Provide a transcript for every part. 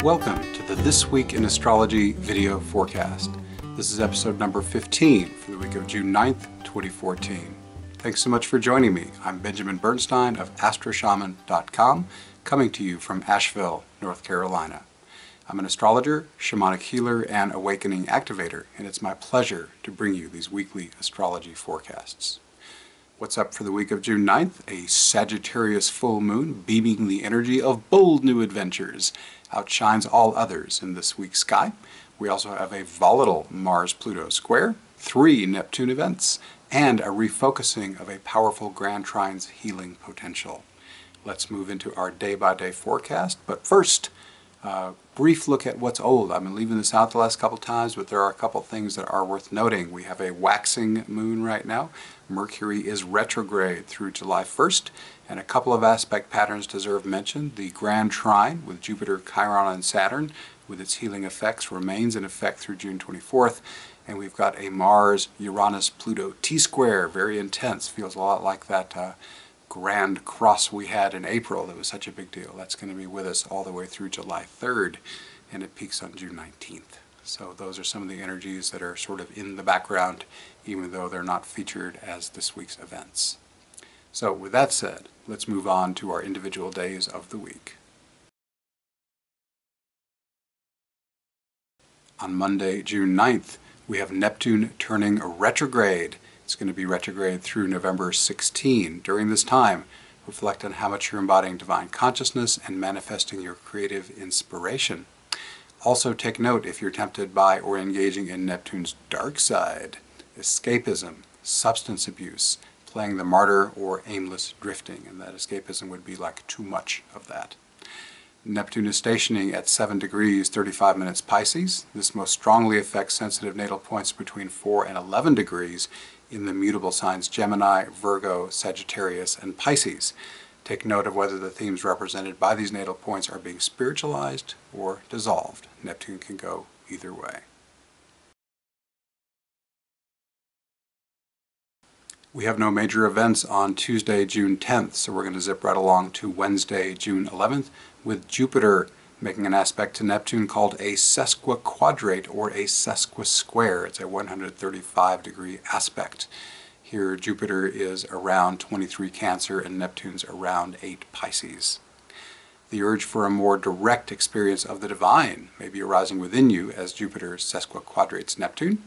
Welcome to the This Week in Astrology video forecast. This is episode number 15 for the week of June 9th, 2014. Thanks so much for joining me. I'm Benjamin Bernstein of astroshaman.com, coming to you from Asheville, North Carolina. I'm an astrologer, shamanic healer, and awakening activator, and it's my pleasure to bring you these weekly astrology forecasts. What's up for the week of June 9th? A Sagittarius full moon beaming the energy of bold new adventures outshines all others in this week's sky. We also have a volatile Mars-Pluto square, 3 Neptune events, and a refocusing of a powerful Grand Trine's healing potential. Let's move into our day-by-day forecast, but first, brief look at what's old. I've been leaving this out the last couple times, but there are a couple things that are worth noting. We have a waxing moon right now. Mercury is retrograde through July 1st, and a couple of aspect patterns deserve mention. The Grand Trine with Jupiter, Chiron, and Saturn with its healing effects remains in effect through June 24th, and we've got a Mars-Uranus-Pluto T-square, very intense, feels a lot like that grand cross we had in April that was such a big deal. That's going to be with us all the way through July 3rd, and it peaks on June 19th. So those are some of the energies that are sort of in the background, even though they're not featured as this week's events. So with that said, let's move on to our individual days of the week. On Monday, June 9th, we have Neptune turning retrograde. It's going to be retrograde through November 16. During this time, reflect on how much you're embodying divine consciousness and manifesting your creative inspiration. Also take note if you're tempted by or engaging in Neptune's dark side, escapism, substance abuse, playing the martyr, or aimless drifting, and that escapism would be like too much of that. Neptune is stationing at 7 degrees 35 minutes Pisces. This most strongly affects sensitive natal points between 4 and 11 degrees in the mutable signs Gemini, Virgo, Sagittarius, and Pisces. Take note of whether the themes represented by these natal points are being spiritualized or dissolved. Neptune can go either way. We have no major events on Tuesday, June 10th, so we're going to zip right along to Wednesday, June 11th, with Jupiter making an aspect to Neptune called a sesquiquadrate or a sesquisquare. It's a 135-degree aspect. Here Jupiter is around 23 Cancer and Neptune's around 8 Pisces. The urge for a more direct experience of the divine may be arising within you as Jupiter sesquiquadrates Neptune.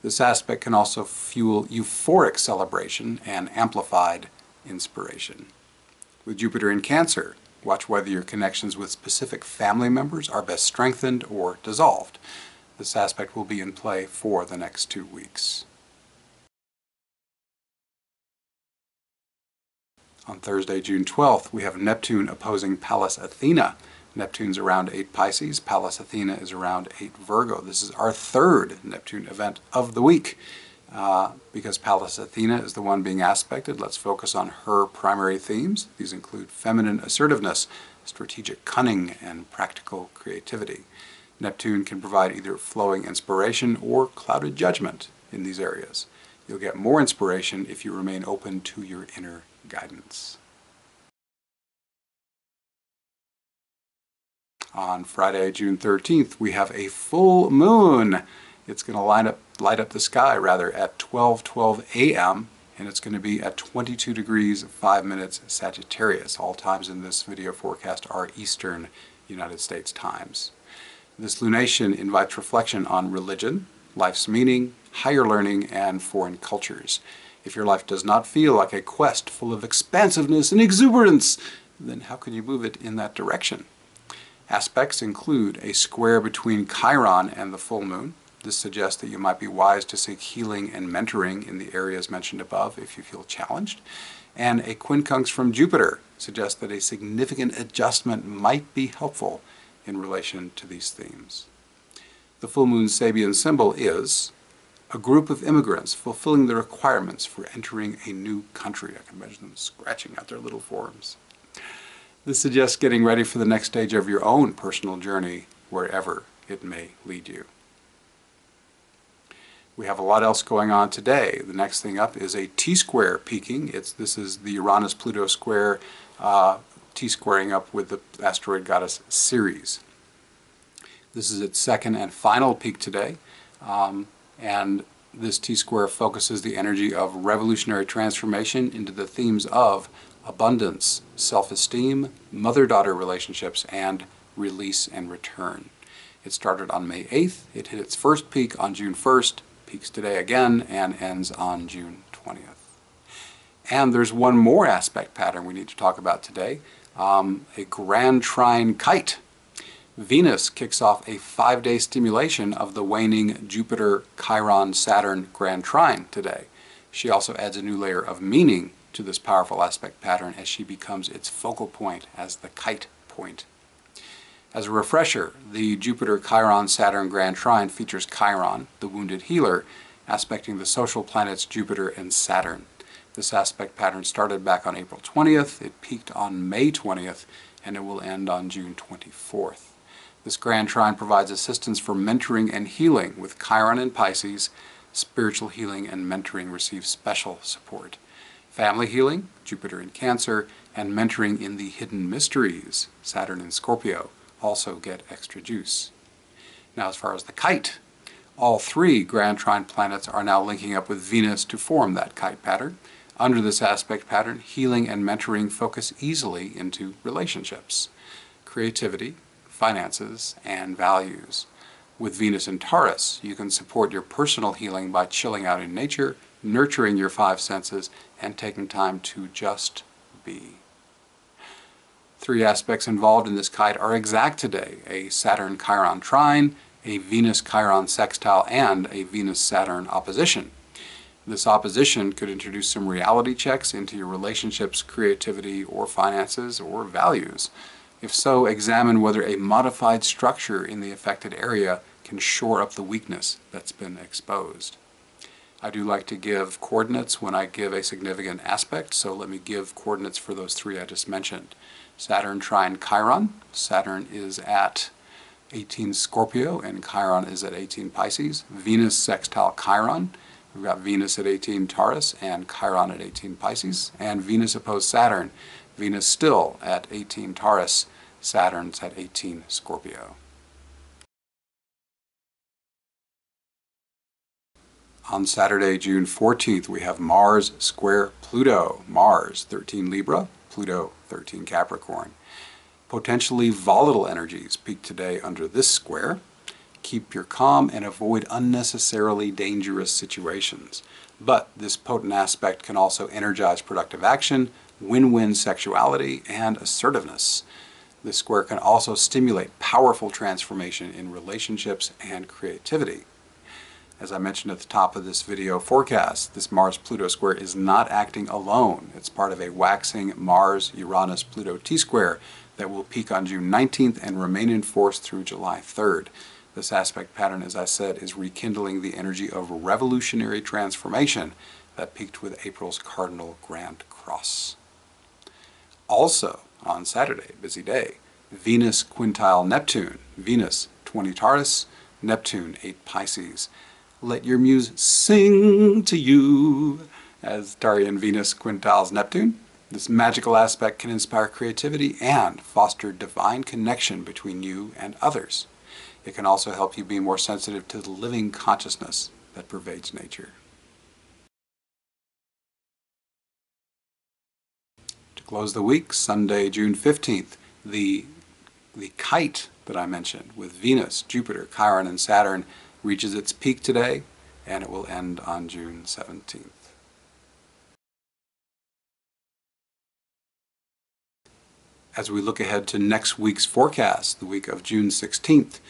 This aspect can also fuel euphoric celebration and amplified inspiration. With Jupiter in Cancer, watch whether your connections with specific family members are best strengthened or dissolved. This aspect will be in play for the next 2 weeks. On Thursday, June 12th, we have Neptune opposing Pallas Athena. Neptune's around 8 Pisces, Pallas Athena is around 8 Virgo. This is our third Neptune event of the week. Because Pallas Athena is the one being aspected, let's focus on her primary themes. These include feminine assertiveness, strategic cunning, and practical creativity. Neptune can provide either flowing inspiration or clouded judgment in these areas. You'll get more inspiration if you remain open to your inner guidance. On Friday, June 13th, we have a full moon. It's going to light up the sky at 12:12 a.m. and it's going to be at 22 degrees 5 minutes Sagittarius. All times in this video forecast are Eastern United States times. This lunation invites reflection on religion, life's meaning, higher learning, and foreign cultures. If your life does not feel like a quest full of expansiveness and exuberance, then how can you move it in that direction? Aspects include a square between Chiron and the full moon. This suggests that you might be wise to seek healing and mentoring in the areas mentioned above if you feel challenged. And a quincunx from Jupiter suggests that a significant adjustment might be helpful in relation to these themes. The full moon's Sabian symbol is a group of immigrants fulfilling the requirements for entering a new country. I can imagine them scratching out their little forms. This suggests getting ready for the next stage of your own personal journey, wherever it may lead you. We have a lot else going on today. The next thing up is a T-square peaking. This is the Uranus-Pluto square T-squaring up with the asteroid goddess Ceres. This is its second and final peak today, and this T-square focuses the energy of revolutionary transformation into the themes of abundance, self-esteem, mother-daughter relationships, and release and return. It started on May 8th, it hit its first peak on June 1st, peaks today again, and ends on June 20th. And there's one more aspect pattern we need to talk about today, a grand trine kite. Venus kicks off a 5-day stimulation of the waning Jupiter-Chiron-Saturn grand trine today. She also adds a new layer of meaning to this powerful aspect pattern as she becomes its focal point as the kite point. As a refresher, the Jupiter-Chiron-Saturn grand trine features Chiron, the wounded healer, aspecting the social planets Jupiter and Saturn. This aspect pattern started back on April 20th, it peaked on May 20th, and it will end on June 24th. This grand trine provides assistance for mentoring and healing, with Chiron in Pisces. Spiritual healing and mentoring receive special support. Family healing, Jupiter in Cancer, and mentoring in the hidden mysteries, Saturn in Scorpio, also get extra juice. Now, as far as the kite, all 3 grand trine planets are now linking up with Venus to form that kite pattern. Under this aspect pattern, healing and mentoring focus easily into relationships, creativity, finances, and values. With Venus in Taurus, you can support your personal healing by chilling out in nature, nurturing your 5 senses, and taking time to just be. 3 aspects involved in this kite are exact today: a Saturn-Chiron trine, a Venus-Chiron sextile, and a Venus-Saturn opposition. This opposition could introduce some reality checks into your relationships, creativity, or finances, or values. If so, examine whether a modified structure in the affected area can shore up the weakness that's been exposed. I do like to give coordinates when I give a significant aspect, so let me give coordinates for those 3 I just mentioned. Saturn trine Chiron. Saturn is at 18 Scorpio and Chiron is at 18 Pisces. Venus sextile Chiron. We've got Venus at 18 Taurus and Chiron at 18 Pisces. And Venus opposed Saturn. Venus still at 18 Taurus, Saturn's at 18 Scorpio. On Saturday, June 14th, we have Mars square Pluto. Mars, 13 Libra, Pluto, 13 Capricorn. Potentially volatile energies peak today under this square. Keep your calm and avoid unnecessarily dangerous situations. But this potent aspect can also energize productive action, win-win sexuality, and assertiveness. This square can also stimulate powerful transformation in relationships and creativity. As I mentioned at the top of this video forecast, this Mars-Pluto square is not acting alone. It's part of a waxing Mars-Uranus-Pluto T-square that will peak on June 19th and remain in force through July 3rd. This aspect pattern, as I said, is rekindling the energy of revolutionary transformation that peaked with April's cardinal Grand Cross. Also, on Saturday, busy day, Venus quintile Neptune. Venus, 20 Taurus, Neptune, 8 Pisces. Let your muse sing to you as Tarian Venus quintiles Neptune. This magical aspect can inspire creativity and foster divine connection between you and others. It can also help you be more sensitive to the living consciousness that pervades nature. To close the week, Sunday, June 15th, the kite that I mentioned with Venus, Jupiter, Chiron, and Saturn reaches its peak today, and it will end on June 17th. As we look ahead to next week's forecast, the week of June 16th,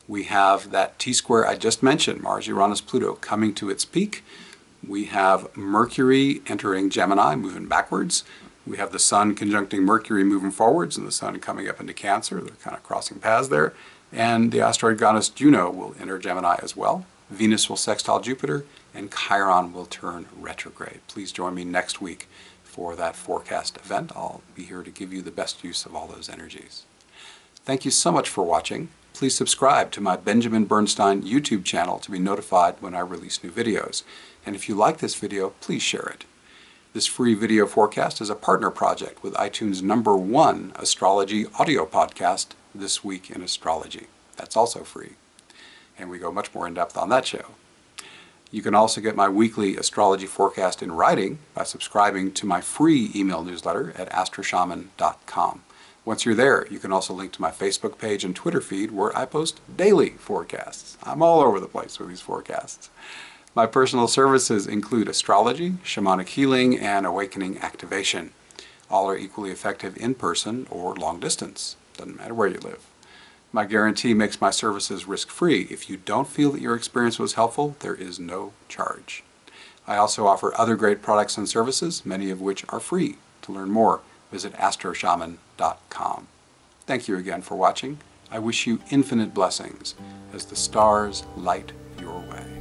we have that T-square I just mentioned, Mars-Uranus-Pluto, coming to its peak. We have Mercury entering Gemini, moving backwards. We have the Sun conjuncting Mercury moving forwards, and the Sun coming up into Cancer. They're kind of crossing paths there. And the asteroid goddess Juno will enter Gemini as well. Venus will sextile Jupiter, and Chiron will turn retrograde. Please join me next week for that forecast event. I'll be here to give you the best use of all those energies. Thank you so much for watching. Please subscribe to my Benjamin Bernstein YouTube channel to be notified when I release new videos. And if you like this video, please share it. This free video forecast is a partner project with iTunes #1 astrology audio podcast, This Week in Astrology. That's also free. And we go much more in depth on that show. You can also get my weekly astrology forecast in writing by subscribing to my free email newsletter at astroshaman.com. Once you're there, you can also link to my Facebook page and Twitter feed where I post daily forecasts. I'm all over the place with these forecasts. My personal services include astrology, shamanic healing, and awakening activation. All are equally effective in person or long distance. Doesn't matter where you live. My guarantee makes my services risk-free. If you don't feel that your experience was helpful, there is no charge. I also offer other great products and services, many of which are free. To learn more, visit astroshaman.com. Thank you again for watching. I wish you infinite blessings as the stars light your way.